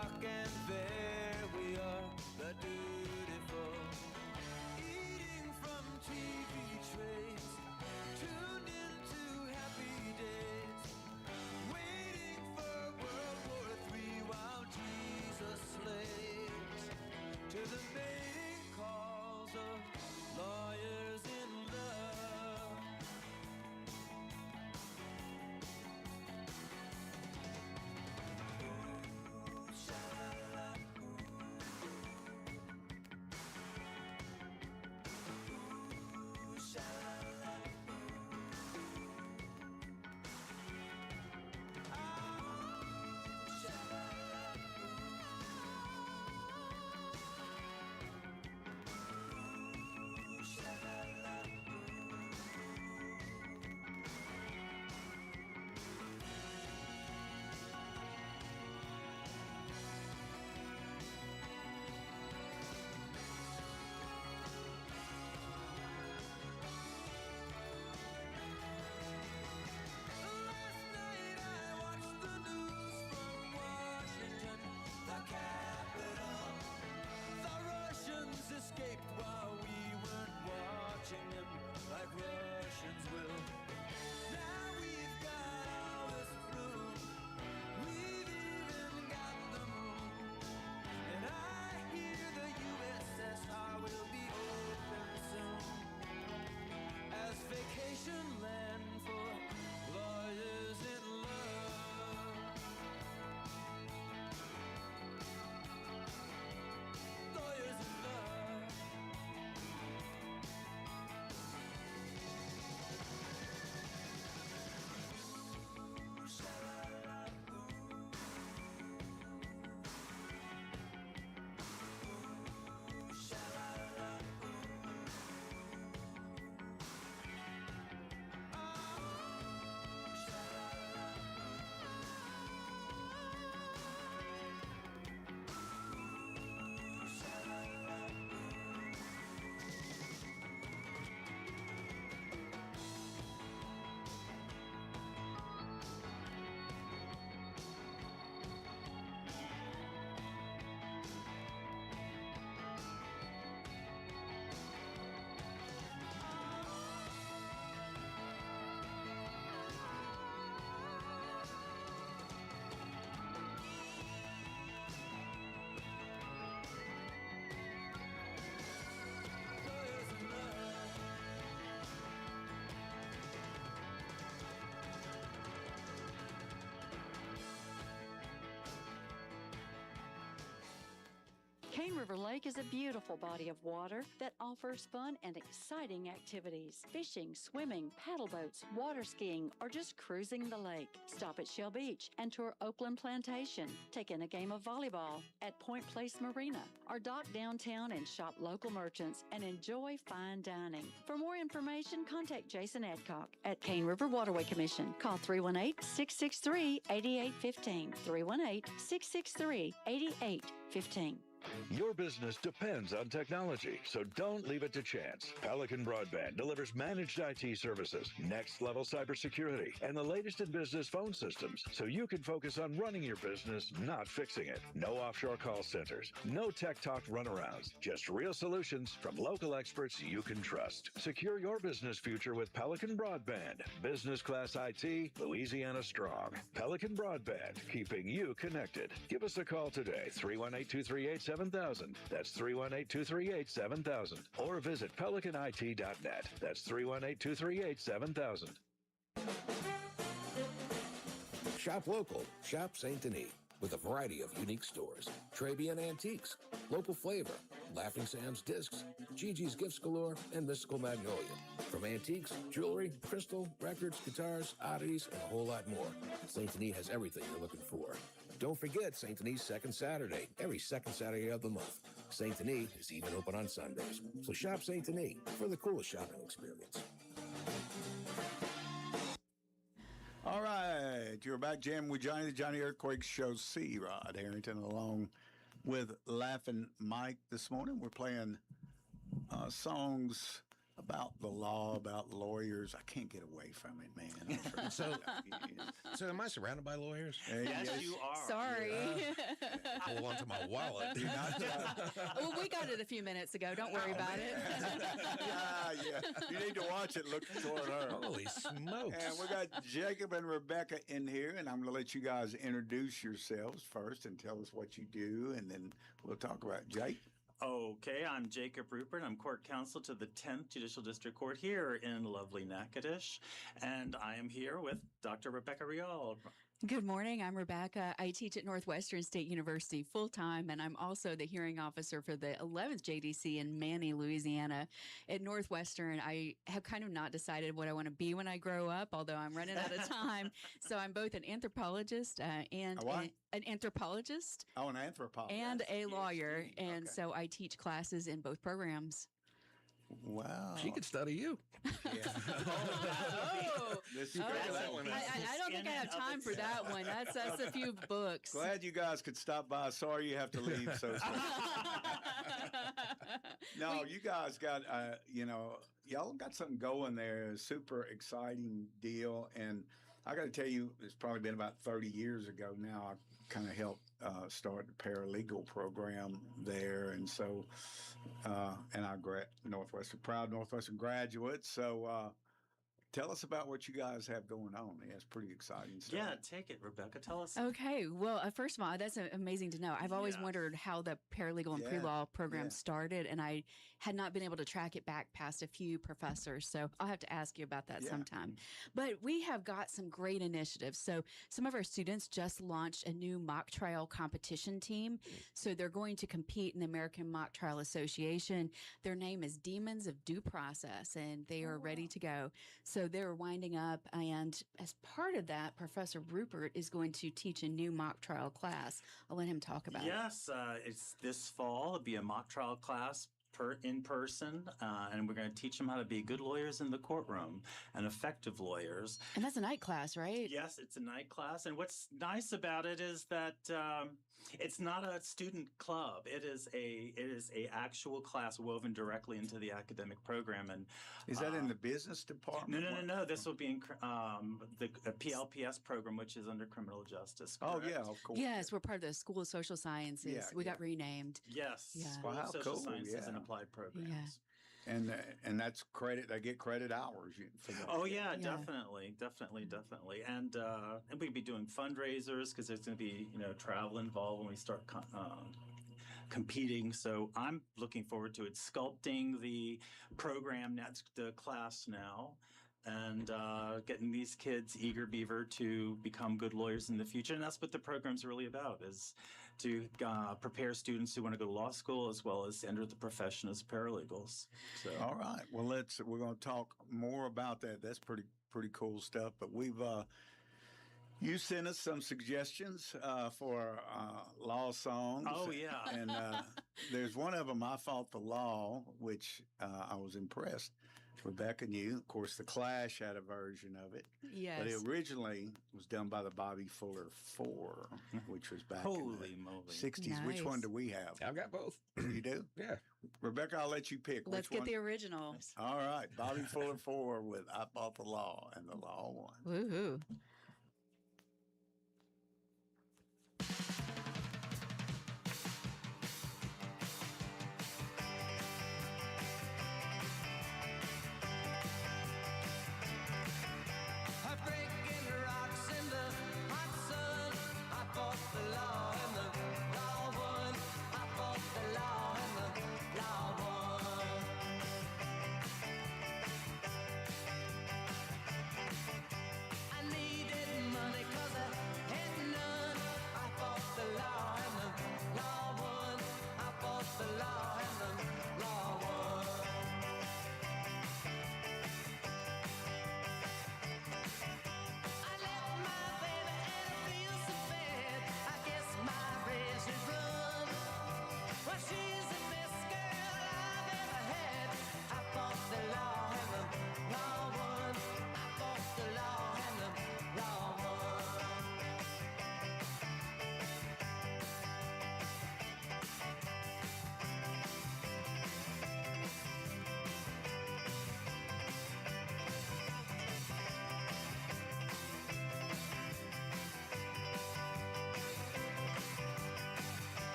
park and there we are, the dutiful, eating from TV trays, tuned into happy days, waiting for World War III while Jesus slaves to the mating calls of lawyers in love. Ooh, sha-la-la, ooh, sha-la-la, ooh, sha-la-la, ooh, sha-la-la. Last night I watched the news from Washington, the capital. The Russians escaped while we weren't watching them, like Russians will. Now we've got all this room, we've even got the moon. And I hear the USSR will be open soon as vacation land for lawyers in love. Lawyers in love. Ooh, sha-la-la, ooh. Ooh, sha-la-la, ooh. Oh, sha-la-la, ooh, sha-la-la, ooh. Lawyers in love. Cane River Lake is a beautiful body of water that offers fun and exciting activities. Fishing, swimming, paddle boats, water skiing, or just cruising the lake. Stop at Shell Beach and tour Oakland Plantation. Take in a game of volleyball at Point Place Marina. Or dock downtown and shop local merchants and enjoy fine dining. For more information, contact Jason Adcock at Cane River Waterway Commission. Call 318-663-8815. 318-663-8815. Your business depends on technology, so don't leave it to chance. Pelican Broadband delivers managed IT services, next-level cybersecurity, and the latest in business phone systems, so you can focus on running your business, not fixing it. No offshore call centers, no tech talk runarounds, just real solutions from local experts you can trust. Secure your business future with Pelican Broadband. Business class IT, Louisiana strong. Pelican Broadband, keeping you connected. Give us a call today, 318-238-7000. That's 318-238-7000. Or visit pelicanit.net. That's 318-238-7000. Shop local. Shop St. Denis. With a variety of unique stores. Trabian Antiques, Local Flavor, Laughing Sam's Discs, Gigi's Gifts Galore, and Mystical Magnolia. From antiques, jewelry, crystal, records, guitars, oddities, and a whole lot more. St. Denis has everything you're looking for. Don't forget St. Denis' second Saturday, every second Saturday of the month. St. Denis is even open on Sundays. So shop St. Denis for the coolest shopping experience. All right, you're back jamming with Johnny, the Johnny Earthquake Show. C. Rod Harrington along with Laughing Mike this morning. We're playing songs about the law, about lawyers. I can't get away from it, man. I'm So- yeah. So, am I surrounded by lawyers? Yes, you are. Sorry. Hold on to my wallet. You're not Well, we got it a few minutes ago. Don't worry about it. yeah. You need to watch it. Look toward her. Holy smokes! And we got Jacob and Rebecca in here, and I'm going to let you guys introduce yourselves first and tell us what you do, and then we'll talk about Jake. Okay, I'm Jacob Rupert. I'm court counsel to the 10th Judicial District Court here in lovely Natchitoches. And I am here with Dr. Rebecca Rial. Good morning. I'm Rebecca. I teach at Northwestern State University full time, and I'm also the hearing officer for the 11th JDC in Manny, Louisiana. At Northwestern, I have kind of not decided what I want to be when I grow up, although I'm running out of time. So I'm both an anthropologist and A what? an anthropologist Oh, an anthropologist. and a lawyer, PhD. and Okay. so I teach classes in both programs. Wow. She could study you. Oh, This Oh, that one I don't think I have time for that one. That's a few books. Glad you guys could stop by. Sorry you have to leave so soon. No, you guys got, y'all got something going there. A super exciting deal. And I got to tell you, it's probably been about 30 years ago now. I kind of helped start the paralegal program there. And so, and I proud Northwestern graduate. So, tell us about what you guys have going on. Yeah, it's pretty exciting stuff. Yeah, take it, Rebecca. Tell us. Okay. Well, first of all, that's amazing to know. I've always Yeah. wondered how the paralegal and Yeah, pre-law program yeah. started, and I had not been able to track it back past a few professors. So I'll have to ask you about that Yeah. sometime. But we have got some great initiatives. So some of our students just launched a new mock trial competition team. So they're going to compete in the American Mock Trial Association. Their name is Demons of Due Process, and they are ready to go. So they're winding up, and as part of that, Professor Rupert is going to teach a new mock trial class. I'll let him talk about it. Yes, it's this fall. It'll be a mock trial class in person, and we're going to teach them how to be good lawyers in the courtroom and effective lawyers. And that's a night class, right? Yes, it's a night class, and what's nice about it is that it's not a student club. It is a actual class woven directly into the academic program. And Is that in the business department? no. This will be in the PLPS program, which is under criminal justice. Oh, correct? yeah, of course. Yes, we're part of the School of Social Sciences. Yeah, We yeah. got renamed. Yes. Yeah. School Wow, of Social cool, Sciences yeah. and Applied Programs. And that's credit. They get credit hours for that. Oh yeah, Yeah. definitely, and we'd be doing fundraisers because there's going to be travel involved when we start competing. So I'm looking forward to it. Sculpting the program, the class now, and getting these kids eager beaver to become good lawyers in the future. And that's what the program's really about: is to prepare students who want to go to law school as well as enter the profession as paralegals. So. All right. Well, we're going to talk more about that. That's pretty cool stuff. But you sent us some suggestions for law songs. Oh, yeah. And there's one of them, I Fought the Law, which I was impressed. Rebecca knew. Of course, The Clash had a version of it. Yes. But it originally was done by the Bobby Fuller Four, which was back in Holy the moly. 60s. Which one Nice. do we have? I've got both. You do? Yeah. Rebecca, I'll let you pick. Let's Which get one? the original. All right, Bobby Fuller 4 with I Fought the Law, and the law won. Woohoo. Heartbreaking rocks in the hot sun. I fought the law and the law won. I fought the law and the law won. I needed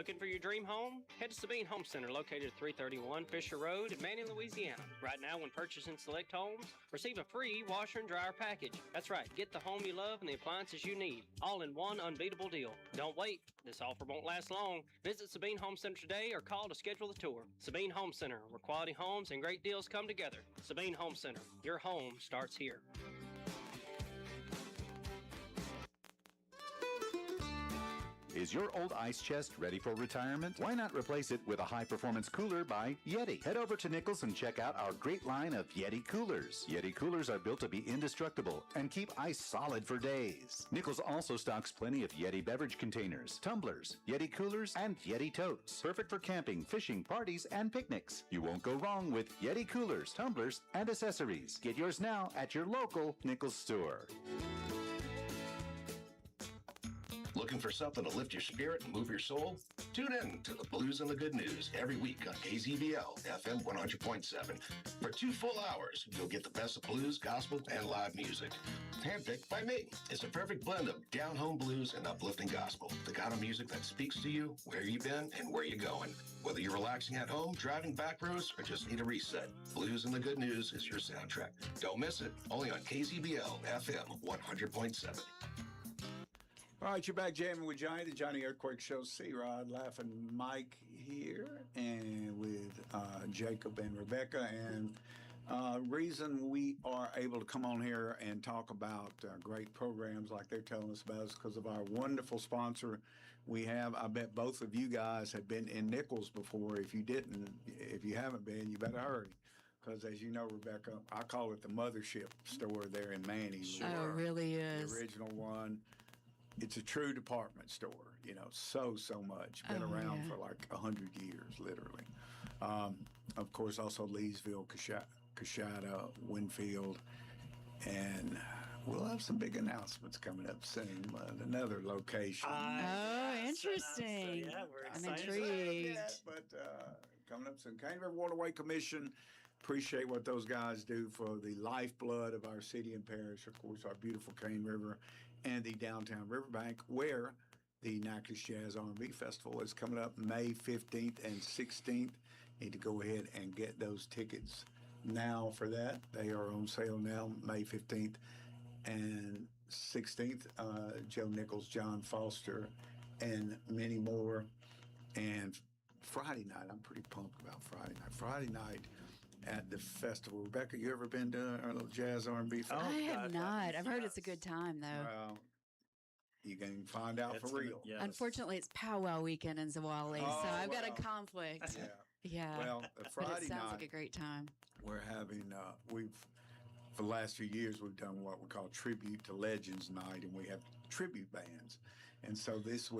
Looking for your dream home? Head to Sabine Home Center, located at 331 Fisher Road in Manning, Louisiana. Right now, when purchasing select homes, receive a free washer and dryer package. That's right, get the home you love and the appliances you need, all in one unbeatable deal. Don't wait, this offer won't last long. Visit Sabine Home Center today or call to schedule the tour. Sabine Home Center, where quality homes and great deals come together. Sabine Home Center, your home starts here. Is your old ice chest ready for retirement? Why not replace it with a high-performance cooler by Yeti? Head over to Nichols and check out our great line of Yeti coolers. Yeti coolers are built to be indestructible and keep ice solid for days. Nichols also stocks plenty of Yeti beverage containers, tumblers, Yeti coolers, and Yeti totes. Perfect for camping, fishing, parties, and picnics. You won't go wrong with Yeti coolers, tumblers, and accessories. Get yours now at your local Nichols store. Looking for something to lift your spirit and move your soul? Tune in to the Blues and the Good News every week on KZBL FM 100.7. For 2 full hours, you'll get the best of blues, gospel, and live music. Handpicked by me. It's a perfect blend of down-home blues and uplifting gospel. The kind of music that speaks to you, where you've been, and where you're going. Whether you're relaxing at home, driving back roads, or just need a reset, Blues and the Good News is your soundtrack. Don't miss it. Only on KZBL FM 100.7. All right, you're back jamming with Johnny, the Johnny Earthquake Show. C-Rod, Laughing Mike here, and with Jacob and Rebecca. And reason we are able to come on here and talk about great programs like they're telling us about is because of our wonderful sponsor we have. I bet both of you guys have been in Nichols before. If you haven't been, you better hurry. Because as you know, Rebecca, I call it the mothership store there in Manning. Oh, it really is. The original one. It's a true department store, so much. Been around for like 100 years, literally. Of course, also Leesville, Coshada, Winfield, and we'll have some big announcements coming up soon. Another location. Oh, interesting. So, yeah, we're I'm excited. intrigued. But coming up soon. Cane River Waterway Commission. Appreciate what those guys do for the lifeblood of our city and parish. Of course, our beautiful Cane River and the downtown Riverbank, where the Natchitoches Jazz R&B Festival is coming up May 15th and 16th. Need to go ahead and get those tickets now for that. They are on sale now, May 15th and 16th. Joe Nichols, John Foster, and many more. And Friday night, I'm pretty pumped about Friday night. Friday night at the festival. Rebecca, you ever been to our little jazz R&B festival? I have not. I've heard it's a good time, though. Well, you can find out for real. Yes. Unfortunately, it's powwow weekend in Zawali, so I've got a conflict. Yeah. Yeah. Well, but Friday it sounds night, like a great time. we're having, for the last few years, we've done what we call Tribute to Legends Night, and we have tribute bands. And so this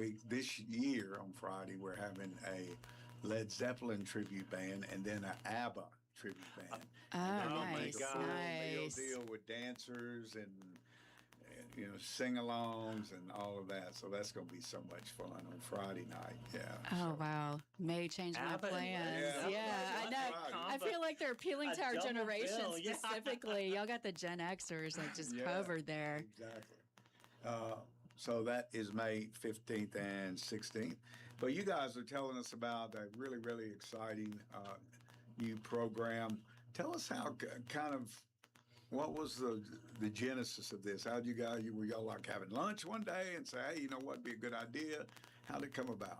year on Friday, we're having a Led Zeppelin tribute band and then an ABBA tribute band. Oh, Make nice, a full meal nice. deal with dancers and sing-alongs and all of that. So that's going to be so much fun on Friday night. Yeah. Oh, wow. May change my ABBA and plans. Led Yeah, I Zeppelin. know. That's I feel like they're appealing A to our double generation bill, yeah. specifically. Y'all got the Gen Xers like just Yeah, covered there. Exactly. So that is May 15th and 16th. But you guys are telling us about a really, really exciting new program. Tell us how what was the genesis of this? How'd you guys, were y'all like having lunch one day and say, hey, you know what, be a good idea? How'd it come about?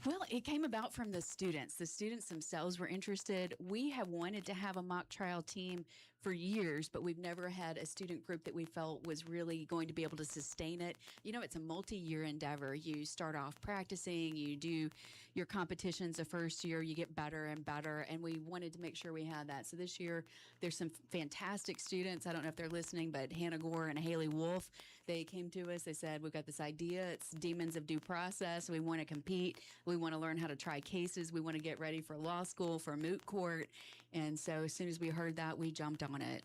Well, it came about from the students. The students themselves were interested. We have wanted to have a mock trial team for years, but we've never had a student group that we felt was really going to be able to sustain it. It's a multi-year endeavor. You start off practicing, you do your competitions the first year, you get better and better, and we wanted to make sure we had that. So this year, there's some fantastic students. I don't know if they're listening, but Hannah Gore and Haley Wolf, they came to us. They said, we've got this idea. It's Demons of Due Process. We want to compete. We want to learn how to try cases. We want to get ready for law school, for moot court. And so as soon as we heard that, we jumped on it.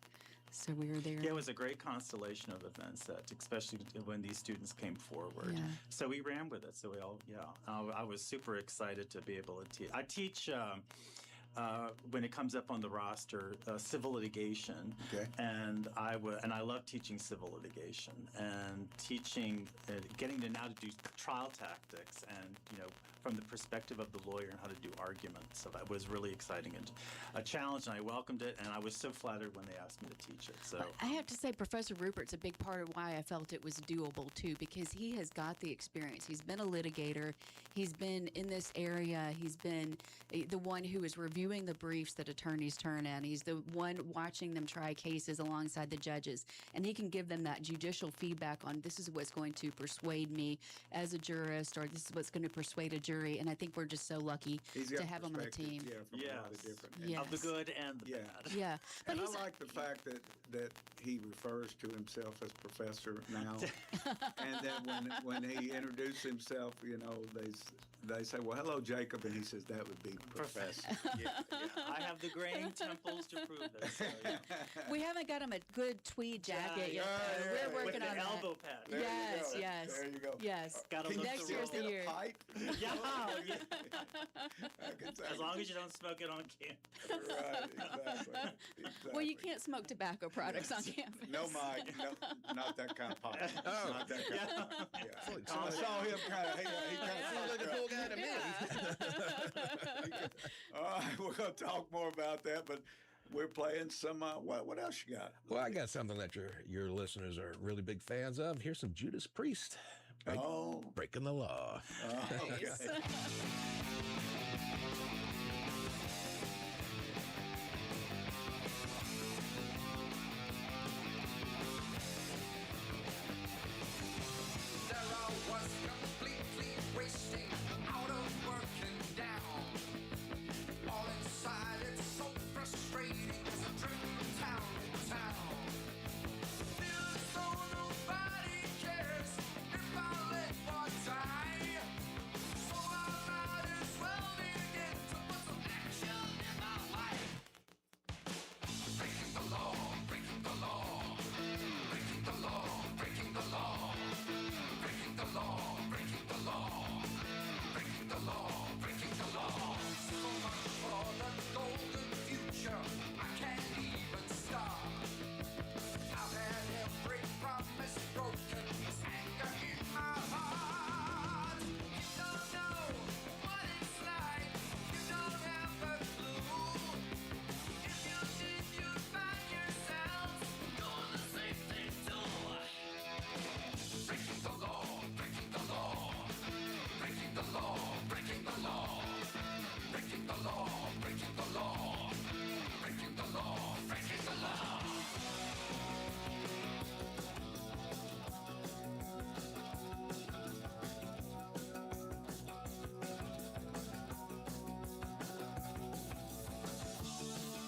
So we were there. Yeah, it was a great constellation of events, especially when these students came forward. Yeah. So we ran with it. So we all, I was super excited to be able to teach. I teach when it comes up on the roster, civil litigation. Okay. And I love teaching civil litigation and teaching, getting to now to do trial tactics and, from the perspective of the lawyer and how to do arguments. So that was really exciting and a challenge, and I welcomed it, and I was so flattered when they asked me to teach it. So I have to say, Professor Rupert's a big part of why I felt it was doable, too, because he has got the experience. He's been a litigator. He's been in this area. He's been the one who is reviewing the briefs that attorneys turn in. He's the one watching them try cases alongside the judges, and he can give them that judicial feedback on this is what's going to persuade me as a jurist, or this is what's going to persuade a jury. And I think we're just so lucky to have him on the team. Yeah, from a lot of different. Yes. of the good and the bad. Yeah. But And I he's like the fact that he refers to himself as professor now, and then when he introduced himself, they say, "Well, hello, Jacob," and he says, "That would be professor." I have the graying temples to prove it. So, we haven't got him a good tweed jacket yet. Though. We're working with on the that. elbow pad. There you Yes, go. yes. There you go. Yes. Gotta look Next the year's the role. year. Pipe? Yeah. I can say- As long as you don't smoke it on campus. Right, exactly. Well, you can't smoke tobacco products on campus. No, Mike, no, not that kind of pipe. Oh. Not that kind of pipe. Yeah. Like I saw him kind of, he kind of Sounds like a cool guy to me. All right, we're going to talk more about that, but we're playing some, what else you got? Well, I got something that your listeners are really big fans of. Here's some Judas Priest. Breaking the law. Okay. There I was completely wasting, out of work and down. All inside, it's so frustrating, 'cause I'm driven town to town. Feels so nobody cares if I let one die. So I might as well begin to put some action in my life. Breaking the law, breaking the law, breaking the law, breaking the law. Breaking the law, breaking the law, breaking the law, breaking the law. So much for the golden future, I can't even stop. I've had every promise broken, this anger in my heart. You don't know what it's like, you don't have a clue. If you did, you'd find yourself doing the same thing too. Breaking the law, breaking the law, breaking the law, breaking the law, breaking the law, breaking the law, breaking the law, breaking the law.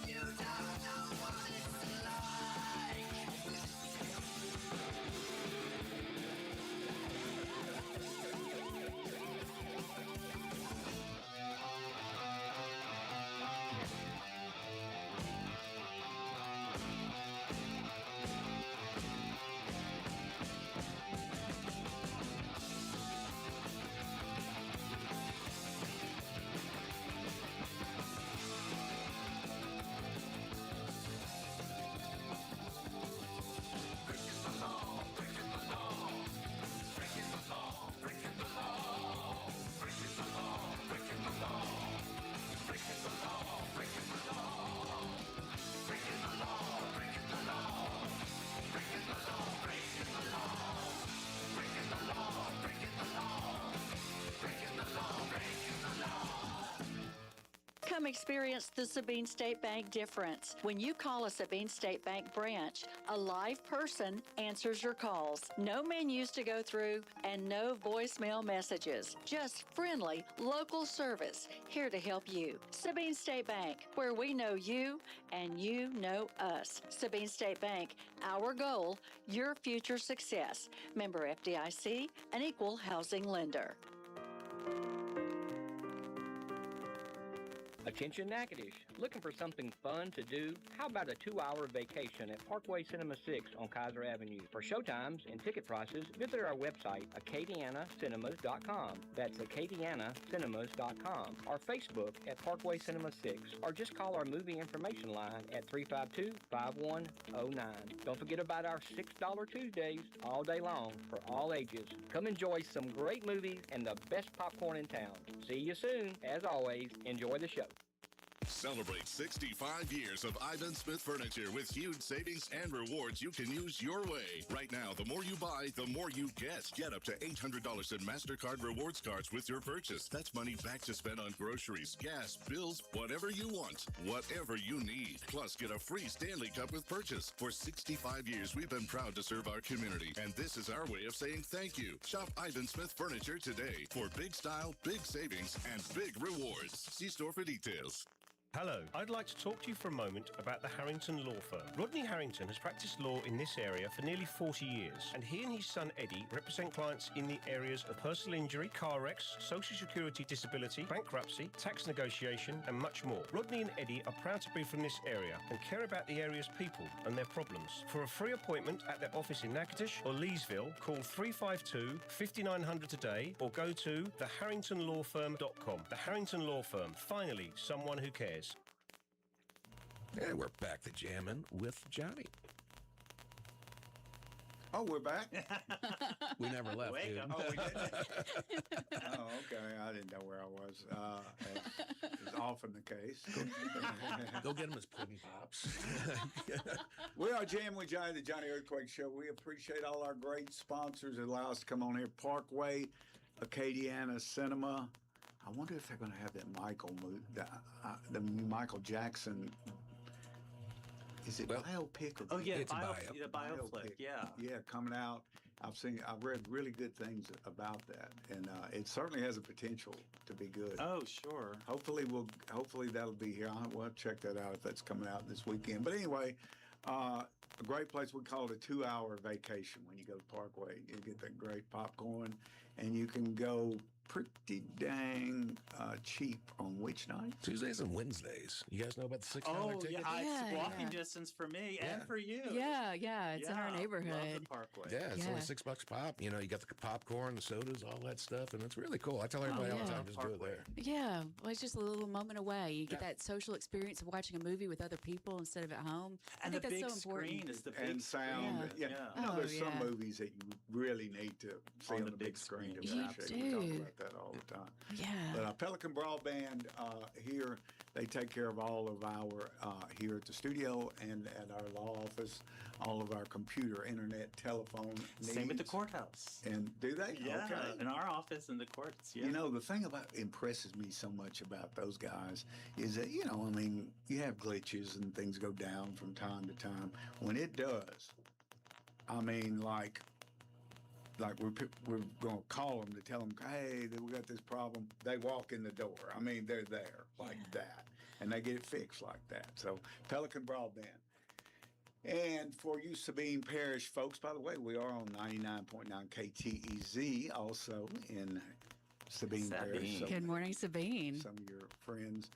You don't know what it's like. Come experience the Sabine State Bank difference. When you call a Sabine State Bank branch, a live person answers your calls. No menus to go through and no voicemail messages. Just friendly, local service here to help you. Sabine State Bank, where we know you and you know us. Sabine State Bank, our goal, your future success. Member FDIC, an equal housing lender. Attention Natchitoches. Looking for something fun to do? How about a 2-hour vacation at Parkway Cinema 6 on Kaiser Avenue? For showtimes and ticket prices, visit our website, acadianacinemas.com. That's acadianacinemas.com. Or Facebook at Parkway Cinema 6. Or just call our movie information line at 352-5109. Don't forget about our $6 Tuesdays all day long for all ages. Come enjoy some great movies and the best popcorn in town. See you soon. As always, enjoy the show. Celebrate 65 years of Ivan Smith Furniture with huge savings and rewards you can use your way. Right now, the more you buy, the more you get. Get up to $800 in MasterCard rewards cards with your purchase. That's money back to spend on groceries, gas, bills, whatever you want, whatever you need. Plus, get a free Stanley Cup with purchase. For 65 years, we've been proud to serve our community, and this is our way of saying thank you. Shop Ivan Smith Furniture today for big style, big savings, and big rewards. See store for details. Hello, I'd like to talk to you for a moment about the Harrington Law Firm. Rodney Harrington has practiced law in this area for nearly 40 years, and he and his son Eddie represent clients in the areas of personal injury, car wrecks, social security disability, bankruptcy, tax negotiation, and much more. Rodney and Eddie are proud to be from this area and care about the area's people and their problems. For a free appointment at their office in Natchitoches or Leesville, call 352-5900 today or go to theharringtonlawfirm.com. The Harrington Law Firm, finally someone who cares. And we're back to Jammin' with Johnny. Oh, we're back? We never left, Wake dude. up. Oh, we didn't? Oh, okay. I didn't know where I was. It's often the case. Go get him his pudding pops. We are Jammin' with Johnny, the Johnny Earthquake Show. We appreciate all our great sponsors that allow us to come on here. Parkway, Acadiana Cinema. I wonder if they're going to have that Michael movie, the Michael Jackson. Is it biopic or? Oh yeah, It's a the bioflick. Yeah. Yeah, coming out. I've read really good things about that, and it certainly has a potential to be good. Oh sure. Hopefully that'll be here. We'll check that out if that's coming out this weekend. But anyway, a great place. We call it a 2-hour vacation when you go to Parkway. You get that great popcorn, and you can go pretty dang cheap on which night? Tuesdays and Wednesdays. You guys know about the $6 ticket? It's walking distance for me and for you. Yeah, it's in our neighborhood. Love the Parkway. Yeah, it's only $6 a pop. You know, you got the popcorn, the sodas, all that stuff, and it's really cool. I tell everybody all the time, just go there. Yeah, well, it's just a little moment away. You get that social experience of watching a movie with other people instead of at home. And I think the that's big so important. screen is the big And sound. screen. Yeah. You know, there's some movies that you really need to see on the big screen to You appreciate. do. We talk about that all the time. Yeah. But Pelican Broadband here, they take care of all of our, here at the studio and at our law office, all of our computer, internet, telephone needs. Same at the courthouse. And do they? Yeah, Okay. in our office in the courts. Yeah. You know, the thing about impresses me so much about those guys is that, you know, I mean, you have glitches and things go down from time to time. When it does, I mean, like we're going to call them to tell them, hey, we got this problem. They walk in the door. I mean, they're there like that. And they get it fixed like that. So Pelican Broadband. And for you Sabine Parish folks, by the way, we are on 99.9 KTEZ also in Sabine Parish. So Good morning, Sabine. some of your friends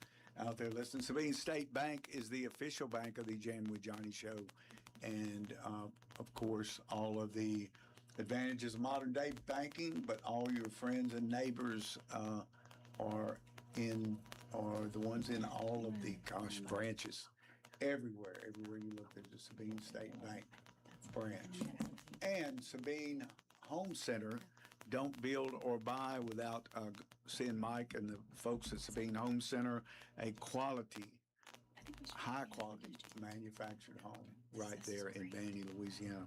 out there listening. Sabine State Bank is the official bank of the Jammin' with Johnny show. And, of course, all of the advantages of modern day banking, but all your friends and neighbors are the ones in all of the branches. Everywhere you look, there's a Sabine State Bank branch. And Sabine Home Center, don't build or buy without seeing Mike and the folks at Sabine Home Center, a quality, high quality manufactured home right there in Banning, Louisiana.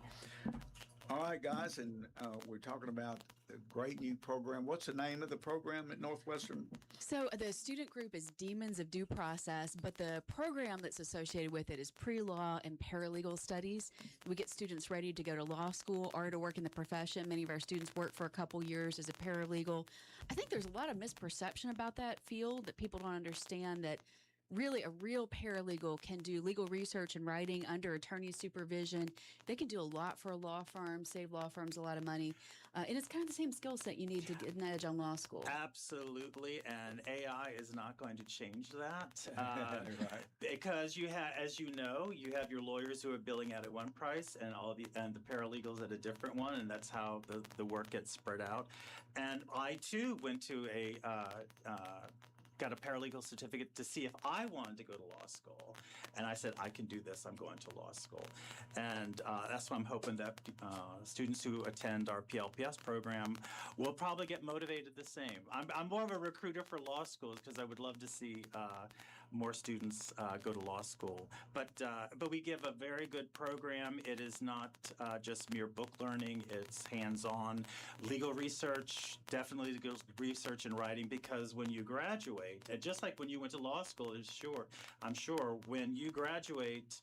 All right, guys, and we're talking about the great new program. What's the name of the program at Northwestern? So the student group is Demons of Due Process, but the program that's associated with it is pre-law and paralegal studies. We get students ready to go to law school or to work in the profession. Many of our students work for a couple years as a paralegal. I think there's a lot of misperception about that field, that people don't understand that really a real paralegal can do legal research and writing under attorney supervision. They can do a lot for a law firm, save law firms a lot of money. And it's kind of the same skill set you need to get an edge on law school. Absolutely, and AI is not going to change that. Right. Because you have, as you know, you have your lawyers who are billing out at one price, and the paralegals at a different one, and that's how the work gets spread out. And I too went to got a paralegal certificate to see if I wanted to go to law school. And I said, I can do this, I'm going to law school. And that's why I'm hoping that students who attend our PLPS program will probably get motivated the same. I'm more of a recruiter for law schools because I would love to see more students go to law school. But we give a very good program. It is not just mere book learning. It's hands-on legal research, definitely legal research and writing, because when you graduate, and just like when you went to law school, I'm sure when you graduate,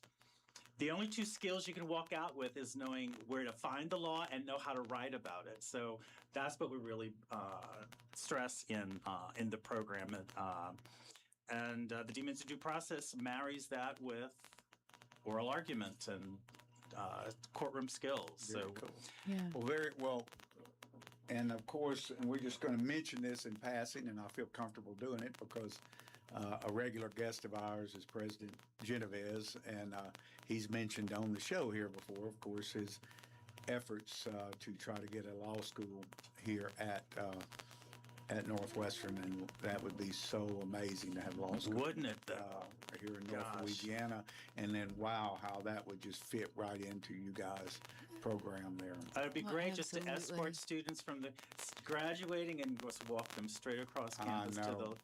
the only two skills you can walk out with is knowing where to find the law and know how to write about it. So that's what we really stress in the program. And the Demons of Due Process marries that with oral argument and courtroom skills. Very so cool. Yeah. Well, very well. And of course, and we're just going to mention this in passing, and I feel comfortable doing it because a regular guest of ours is President Genovese, and he's mentioned on the show here before, of course, his efforts to try to get a law school here at Northwestern, and that would be so amazing to have law school. Wouldn't it, though? Here in North Louisiana, and then wow, how that would just fit right into you guys' program there. It'd be great just to escort students from the graduating and just walk them straight across campus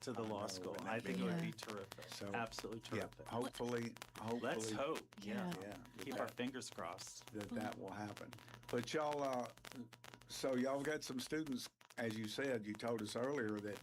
to the law school. I think it would be terrific. So, absolutely terrific. Yeah, hopefully. Let's hope. Yeah. Keep our that, fingers crossed that will happen. But y'all, so y'all got some students, as you said, you told us earlier that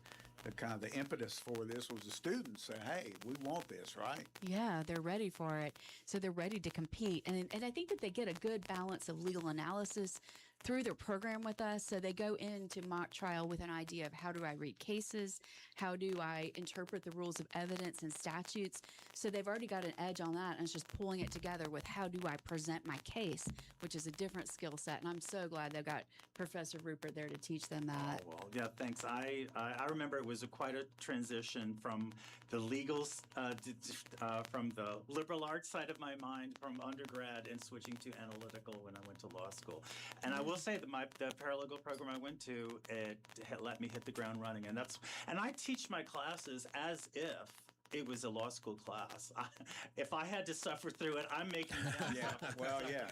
the kind of the impetus for this was the students saying, hey, we want this, right? Yeah, they're ready for it. So they're ready to compete. And I think that they get a good balance of legal analysis through their program with us. So they go into mock trial with an idea of how do I read cases? How do I interpret the rules of evidence and statutes? So they've already got an edge on that, and it's just pulling it together with how do I present my case, which is a different skill set. And I'm so glad they've got Professor Rupert there to teach them that. Oh, well, yeah, thanks. I remember it was quite a transition from the legals, from the liberal arts side of my mind from undergrad and switching to analytical when I went to law school. And I will say that the paralegal program I went to, it let me hit the ground running. And I teach my classes as if it was a law school class. If I had to suffer through it, I'm making them suffer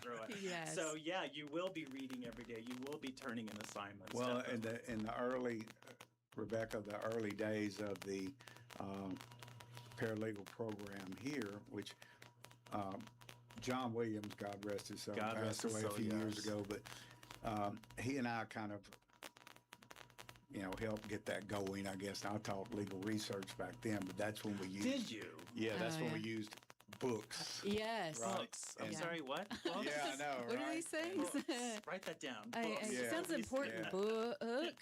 through it. Yes. So yeah, you will be reading every day. You will be turning in assignments. Well, definitely. in the early, Rebecca, the early days of the paralegal program here, which John Williams, God rest his soul, passed away a few years ago, but he and I kind of, helped get that going, I guess. I taught legal research back then, but that's when we used... Did you? Yeah, that's when we used books. Yes. Right? Books. I'm sorry, what? Books? Yeah, I know, What are right? these things? Books. Write that down. Books. It sounds important. Yeah. Book.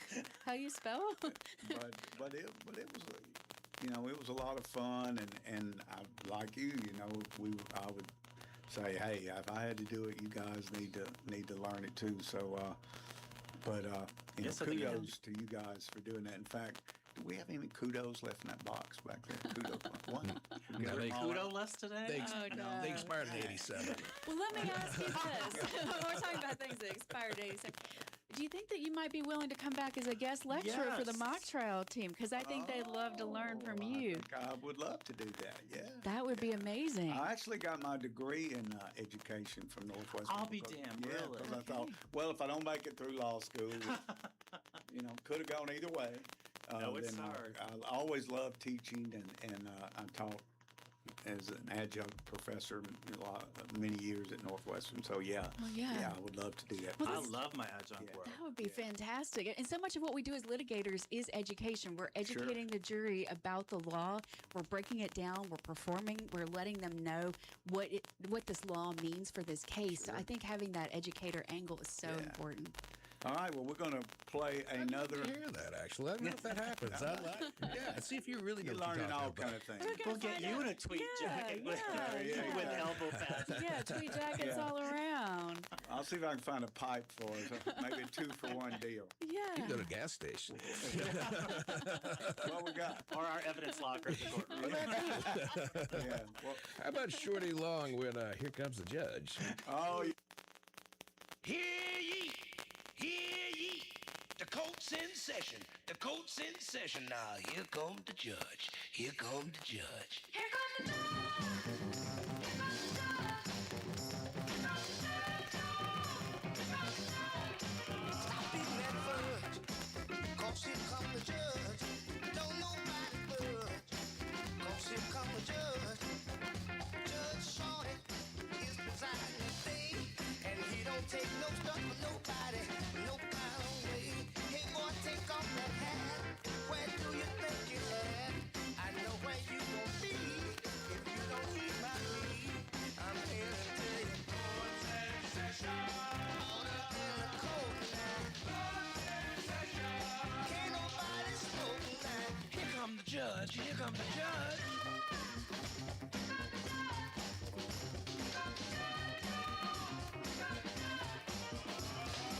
How you spell? but it was it was a lot of fun, and I, like you, I would say, hey, if I had to do it, you guys need to learn it too. So, kudos to you guys for doing that. In fact, do we have any kudos left in that box back there? Kudos, one. Kudo less today? They expired in '87. Well, let me ask you this. We're talking about things that expired in '87. Do you think that you might be willing to come back as a guest lecturer for the mock trial team? Because I think they'd love to learn from you. I would love to do that, yeah. That would be amazing. I actually got my degree in education from Northwestern. I'll be damned, really? Because I thought, well, if I don't make it through law school, could have gone either way. No, it's hard. I always loved teaching, and I taught as an adjunct professor many years at Northwestern. So I would love to do that. Well, I love my adjunct work. That would be fantastic. And so much of what we do as litigators is education. We're educating the jury about the law. We're breaking it down. We're performing. We're letting them know what this law means for this case. So I think having that educator angle is so important. All right, well, we're going to play another. I hear that, actually. I don't know if that happens. Yeah, see if you really know You're what you're learning all talking kind about. of things. We'll get you in a tweed jacket with elbow pads. Yeah, tweed jackets all around. I'll see if I can find a pipe for us. Maybe a 2-for-1 deal. Yeah. You can go to a gas station. What we got? Or our evidence locker at the courtroom. Yeah. Well, How about Shorty Long when Here Comes the Judge? oh, Hear ye, hear ye. The court's in session. The court's in session now. Here comes the judge. Here comes the judge. Here comes the Stop beating that fudge. 'Cause here come the judge. Don't nobody budge. 'Cause here come the judge. Judge Shorty is presiding today. And he don't take no stuff from nobody. No kind of way. Hey boy, take off that hat. Where do you think you're at? I know where you gon' be if you don't heed my plea. I'm here to tell you. Court's in session. Order in the court now. Court's in session. Can't nobody smoke now. Here come the judge. Here come the judge.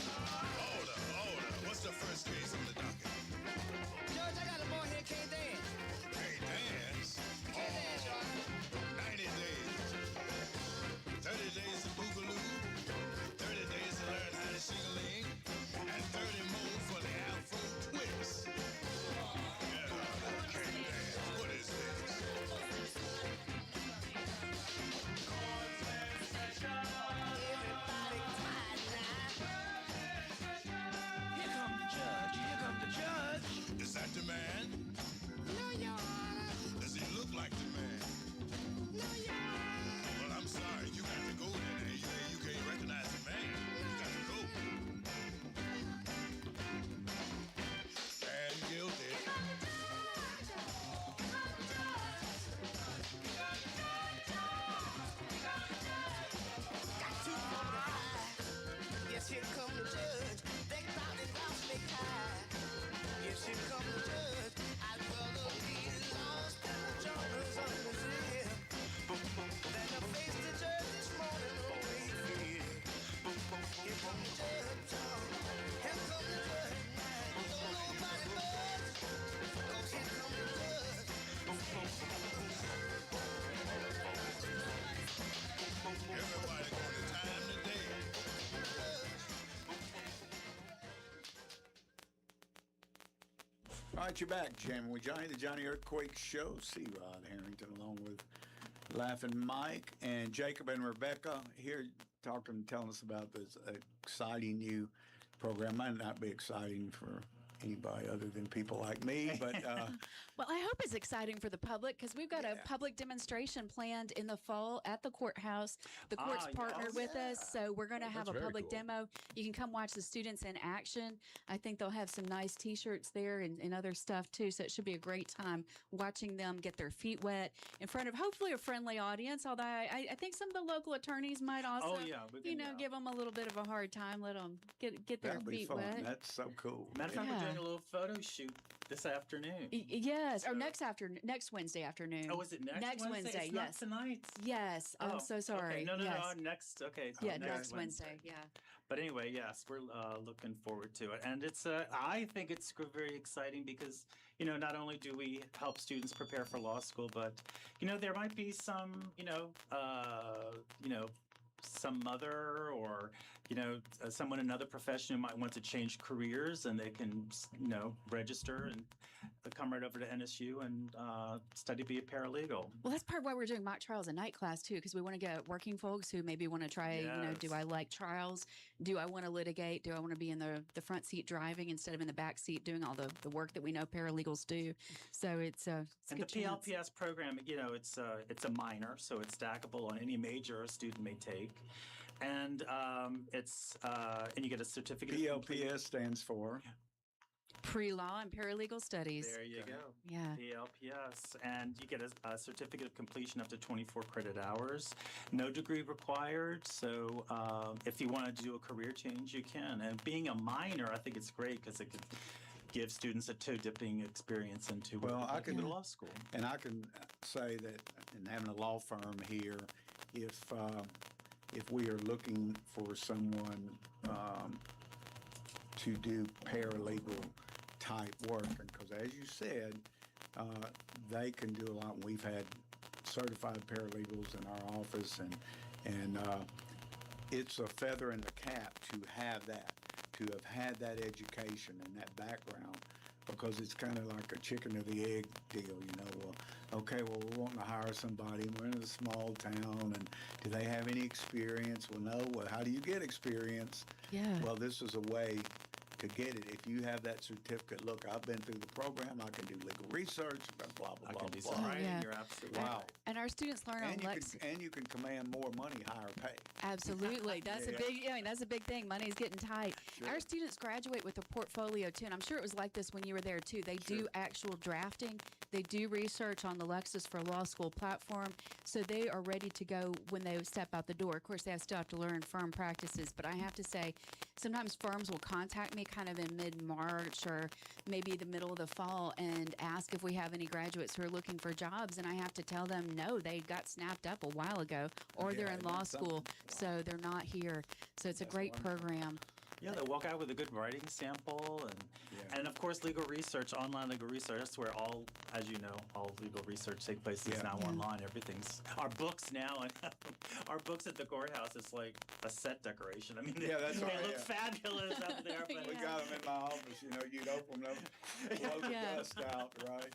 Order. What's the first case on the docket? Judge, I got a boy here can't dance. Hey, dance. Can't dance, y'all. 90 days. 30 days of boogaloo. 30 days to learn how to sing-a-ling. And 30 more for the Afro twist. Yeah, can't dance. What is this? Everybody quiet now. Here come the judge. Here come the judge. Is that the man? No, Your Honor. Does he look like the man? No, Your Honor. Well, I'm sorry. You got to go then. You can't recognize the man. You got to go. And guilty. Got 245. Yes, here come the judge. They thought it was me high. Yes, here come the judge. I'd rather be lost than the jungles on the hill. Than to face the judge this morning the way he feel. Here come the judge, y'all. Here come the judge. Don't nobody budge. 'Cause here come the judge. Everybody going to time today. all right, you're back, Jammin' with Johnny, the Johnny Earthquake Show. C. Rod Harrington, along with Laughing Mike and Jacob and Rebecca here talking, telling us about this exciting new program. Might not be exciting for anybody other than people like me, but Well, I hope it's exciting for the public because we've got a public demonstration planned in the fall at the courthouse. The court's partnered with us, so we're going to have a very public cool. demo. You can come watch the students in action. I think they'll have some nice T-shirts there and other stuff too, so it should be a great time watching them get their feet wet in front of hopefully a friendly audience, although I think some of the local attorneys might also, give them a little bit of a hard time, let them get their that'll be feet fun. wet. That's so cool. Matter of fact, we're Yeah. doing a little photo shoot this afternoon. Yes, or next Wednesday afternoon. Oh, is it next Wednesday? It's yes, not tonight. Yes, I'm so sorry. Okay. No, yes. next. Okay. so Yeah, next Wednesday. Yeah. But anyway, yes, we're looking forward to it, and it's I think it's very exciting because not only do we help students prepare for law school, but there might be some some mother or someone in another profession who might want to change careers, and they can register and come right over to NSU and study to be a paralegal. Well, that's part of why we're doing mock trials and night class too, because we want to get working folks who maybe want to try. Do I like trials? Do I want to litigate? Do I want to be in the front seat driving instead of in the back seat doing all the work that we know paralegals do? So it's a And good the chance. PLPS program, it's a minor, so it's stackable on any major a student may take, and and you get a certificate. PLPS stands for Pre-law and paralegal studies. There you go. Yeah. PLPS. And you get a certificate of completion up to 24 credit hours. No degree required. So if you want to do a career change, you can. And being a minor, I think it's great because it could give students a toe-dipping experience into I can go to law school. And I can say that in having a law firm here, if we are looking for someone to do paralegal type work, because as you said, they can do a lot. We've had certified paralegals in our office, and it's a feather in the cap to have that, to have had that education and that background, because it's kind of like a chicken or the egg deal, you know. Well, okay, well, we're wanting to hire somebody, we're in a small town, and do they have any experience? Well, no. Well, how do you get experience? Yeah. Well, this is a way to get it. If you have that certificate, look, I've been through the program, I can do legal research, blah, blah, blah, I blah, can do blah. some writing. Yeah. You're absolutely Wow. And our students learn on Lex. And you can command more money, higher pay. Absolutely. That's Yeah. a big, I mean, that's a big thing. Money's getting tight. Sure. Our students graduate with a portfolio too, and I'm sure it was like this when you were there too. They do actual drafting. They do research on the Lexis for Law School platform, so they are ready to go when they step out the door. Of course, they still have to learn firm practices, but I have to say, sometimes firms will contact me kind of in mid-March or maybe the middle of the fall and ask if we have any graduates who are looking for jobs, and I have to tell them no, they got snapped up a while ago, or they're in law school, so they're not here. So it's a great program. Yeah, they walk out with a good writing sample, and of course, legal research, online legal research. That's where all, as you know, all legal research takes place is now online. Everything's our books now, and our books at the courthouse is like a set decoration. I mean, they, that's they right, look fabulous up there. But we got them in my office. You know, you'd open them, blow the dust out, right?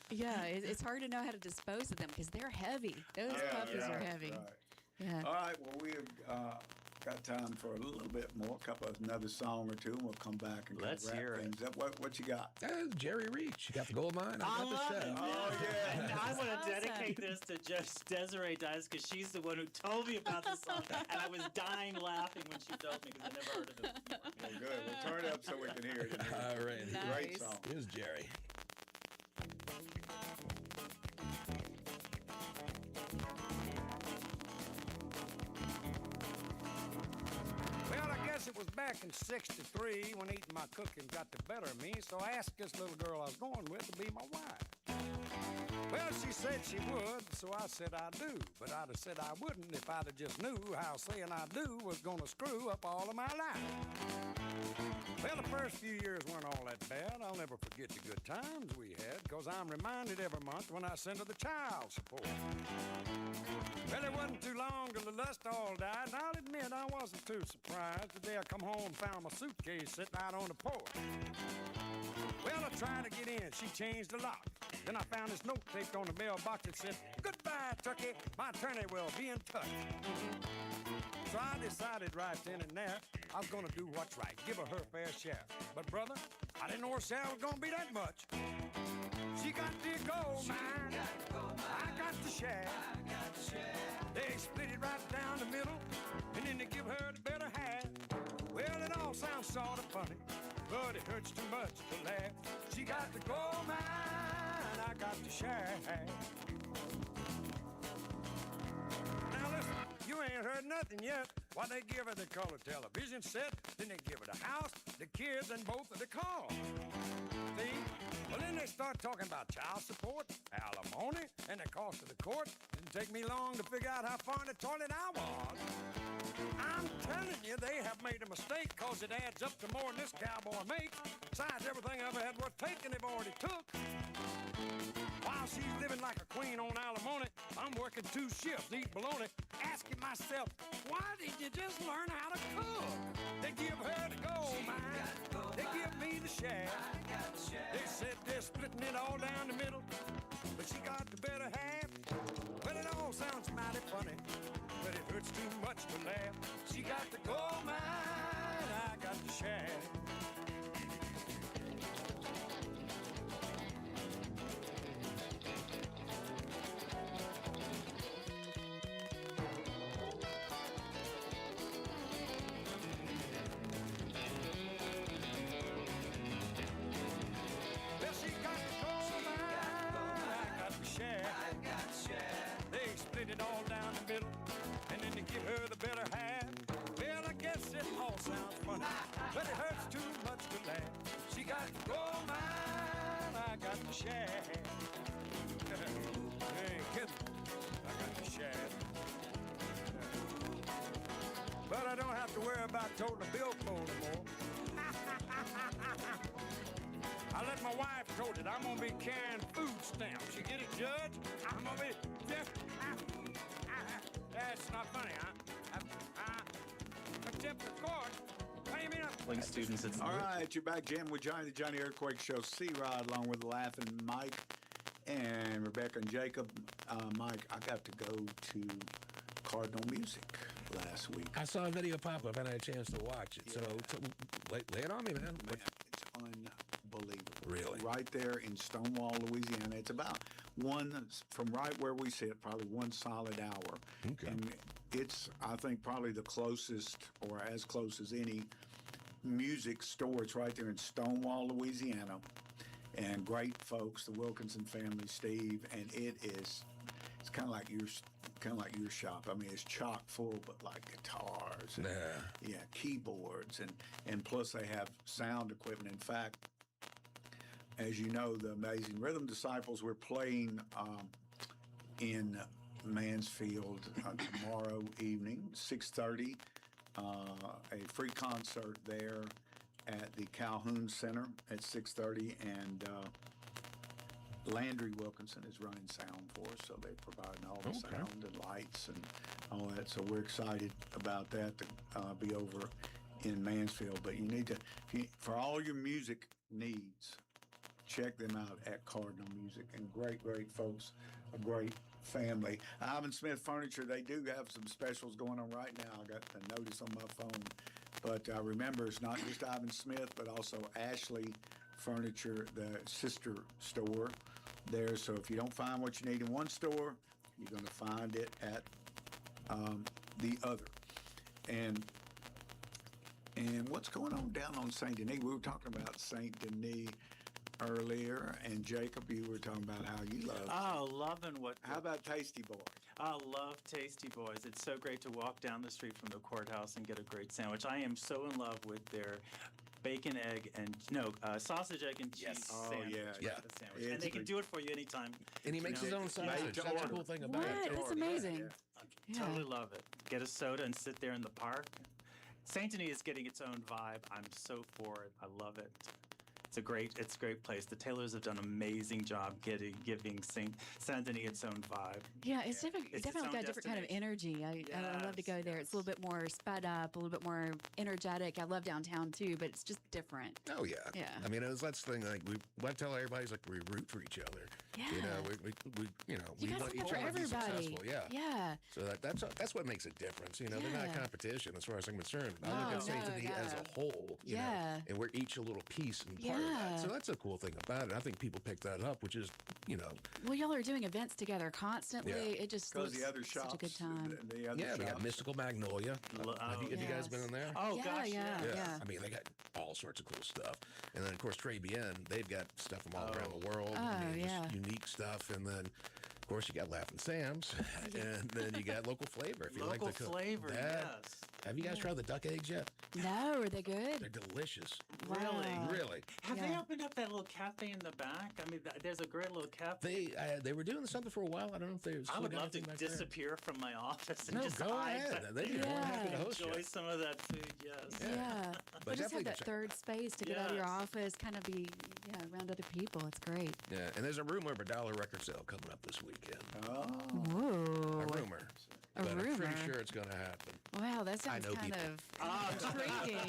Yeah, it's hard to know how to dispose of them because they're heavy. Those puppies are heavy. Right. Yeah. All right. Well, we've got time for a little bit more, another song or two, and we'll come back and Let's wrap hear it. things up. What you got? Jerry Reach. You got the gold mine. I got the chef. Oh yeah. And I want to dedicate this to just Desiree Dice because she's the one who told me about this song, and I was dying laughing when she told me because I never heard of it. Well, good. We'll turn it up so we can hear it. All right. Great song. Here's Jerry. Well, I guess it was back in '63 when eating my cooking got the better of me, so I asked this little girl I was going with to be my wife. Well, she said she would, so I said I do, but I'd have said I wouldn't if I'd have just knew how saying I do was gonna screw up all of my life. Well, the first few years weren't all that bad. I'll never forget the good times we had, because I'm reminded every month when I send her the child support. Well, it wasn't too long till the lust all died, and I'll admit I wasn't too surprised the day I come home and found my suitcase sitting out on the porch. Well, I tried to get in. She changed the lock. Then I found this note taped on the mailbox that said, "Goodbye, Turkey. My attorney will be in touch." So I decided right then and there I was going to do what's right, give her fair share. But, brother, I didn't know her share was going to be that much. She got the gold mine. I got the share. They split it right down the middle, and then they give her the better half. Well, it all sounds sort of funny, but it hurts too much to laugh. She got the gold mine, I got the share. Now listen, you ain't heard nothing yet. Why, they give her the color television set, then they give her the house, the kids, and both of the cars. See? Well, then they start talking about child support, alimony, and the cost of the court. Didn't take me long to figure out how far in the toilet I was. I'm telling you, they have made a mistake, cause it adds up to more than this cowboy makes. Besides, everything I ever had worth taking, they've already took. While she's living like a queen on alimony, I'm working 2 shifts, eat bologna, asking myself, why did you just learn how to cook? They give her the gold mine, they give me the share. They said they're splitting it all down the middle, but she got the better half. Well, it all sounds mighty funny, but it hurts too much to laugh. She got the gold mine, I got the share. her the better half. Well, I guess it all sounds funny, but it hurts too much to laugh. She got gold mine, I got the shaft. Hey, kid, I got the shaft. But I don't have to worry about toting a billfold no more. I let my wife tote it. I'm gonna be carrying food stamps. You get it, Judge? I'm gonna be. That's not funny, huh? Except the court. What do you mean? Students, it's all right. You're back jamming with Johnny, the Johnny Earthquake Show. C-Rod, along with Laughing Mike and Rebecca and Jacob. Mike, I got to go to Cardinal Music last week. I saw a video pop up and I had a chance to watch it. So lay it on me, man. It's unbelievable. Really? Right there in Stonewall, Louisiana. It's about from right where we sit, probably 1 solid hour. Okay. And it's, I think, probably the closest or as close as any music store. It's right there in Stonewall, Louisiana. And great folks, the Wilkinson family, Steve, and it's kind of like your shop. I mean, it's chock full, but like guitars, and, keyboards, and plus they have sound equipment. In fact, as you know, the Amazing Rhythm Disciples, we're playing in Mansfield tomorrow evening, 6:30. A free concert there at the Calhoun Center at 6:30, and Landry Wilkinson is running sound for us, so they're providing all the sound and lights and all that. So we're excited about that to be over in Mansfield. But you need to, for all your music needs, check them out at Cardinal Music. And great folks, a great family. Ivan Smith Furniture, they do have some specials going on right now. I got a notice on my phone. But remember, it's not just Ivan Smith, but also Ashley Furniture, the sister store there. So if you don't find what you need in one store, you're going to find it at the other. And what's going on down on St. Denis? We were talking about St. Denis earlier, and Jacob, you were talking about how you love. Oh, loving what. How about Tasty Boy? I love Tasty Boys. It's so great to walk down the street from the courthouse and get a great sandwich. I am so in love with their bacon, egg, and sausage, egg, and cheese sandwich. Sandwich. And they can do it for you anytime. And he makes his own sausage. That's the cool thing about it. That's amazing. I totally love it. Get a soda and sit there in the park. St. Denis is getting its own vibe. I'm so for it. I love it. It's a great place. The Taylors have done an amazing job giving Saint Denis its own vibe. Yeah, it's definitely got a different kind of energy. I love to go there. It's a little bit more sped up, a little bit more energetic. I love downtown too, but it's just different. Oh yeah. Yeah. I mean, that's the thing. Like I tell everybody, like we root for each other. Yeah. You know, we want each for other to be successful. Yeah. Yeah. So that's what makes a difference. You know, they're not competition as far as I'm concerned. I look at St. Denis as a whole. You know, and we're each a little piece and part of that. So that's a cool thing about it. I think people pick that up, which is, Well, y'all are doing events together constantly. Yeah. It just looks the other such shops, a good time. They got Mystical Magnolia. Have you guys been in there? Oh, gosh, yeah. I mean, they got all sorts of cool stuff. And then, of course, Très Bien, they've got stuff from all around the world. Just unique stuff. And then, of course, you got Laughing Sam's. And then you got Local Flavor. If you like the flavor, yes. Have you guys tried the duck eggs yet? No, are they good? They're delicious. Really? Have they opened up that little cafe in the back? I mean, there's a great little cafe. They were doing something for a while. I don't know if they. I would love to disappear from my office and just go ahead. They'd be more than happy to host you. Enjoy some of that food. Yes. Yeah. But just have that third space to get out of your office, kind of be around other people. It's great. Yeah, and there's a rumor of a $1 record sale coming up this weekend. Oh. Whoa. A rumor. But I'm pretty sure it's going to happen. Wow, that sounds kind of intriguing.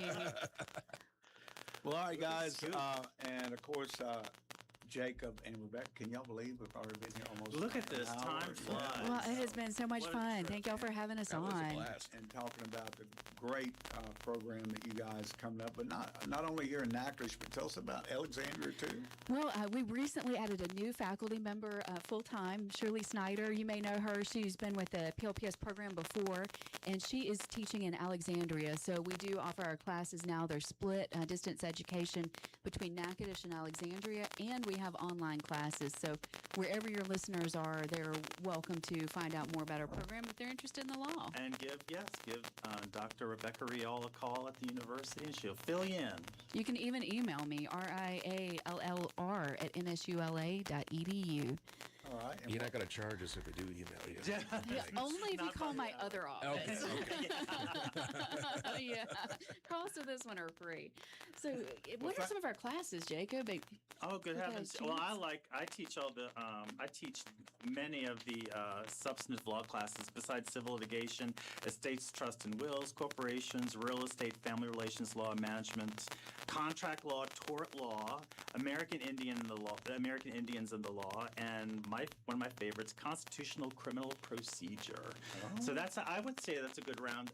Well, all right, guys. And, of course, Jacob and Rebecca, can y'all believe we've already been here almost Look at this. Time flies. Well, it has been so much fun. Thank y'all for having us on. Was a blast. And talking about great program that you guys coming up, but not only here in Natchitoches, but tell us about Alexandria too. Well, we recently added a new faculty member full-time, Shirley Snyder. You may know her. She's been with the PLPS program before, and she is teaching in Alexandria. So we do offer our classes now. They're split distance education between Natchitoches and Alexandria, and we have online classes. So wherever your listeners are, they're welcome to find out more about our program if they're interested in the law. And give Dr. Rebecca Rial a call at the university, and she'll fill you in. You can even email me, riallr@nsula.edu. All right. You're not going to charge us if we do email you. Yeah, only if you call my other office. Okay. Yeah. Costs of this one are free. So, what are some of our classes, Jacob? Oh, good heavens! Well, I teach I teach many of the substantive law classes besides civil litigation, estates, trust and wills, corporations, real estate, family relations law, management, contract law, tort law, American Indians and the law, and one of my favorites, constitutional criminal procedure. Oh. So I would say that's a good round,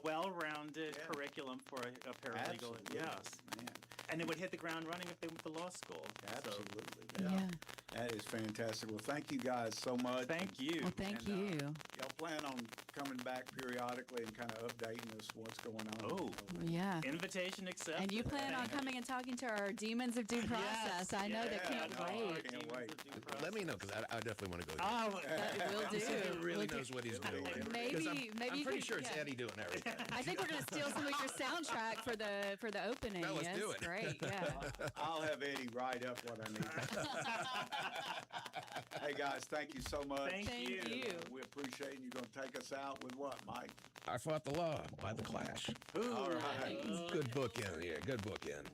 well-rounded curriculum for a paralegal. Absolutely. Yes, man. And it would hit the ground running if they went to law school. Absolutely. So, yeah. That is fantastic. Well, thank you guys so much. Thank you. Well, thank you. Y'all plan on coming back periodically and kind of updating us what's going on. Oh, yeah. Invitation accepted. And you plan on coming and talking to our demons of due process. Yes, I know they can't wait. I can't wait. Let me know, because I definitely want to go. Will do. He really knows what he's doing. Maybe I'm you pretty could- sure it's yeah. Eddie doing everything. I think we're going to steal some of your soundtrack for the opening. Well, let's Yes, do it. Great, yeah. I'll have Eddie write up what I need. Hey guys, thank you so much. Thank you. We appreciate it. You're going to take us out with what, Mike? I Fought the Law by The Clash. All right. Good bookend here. Good bookend.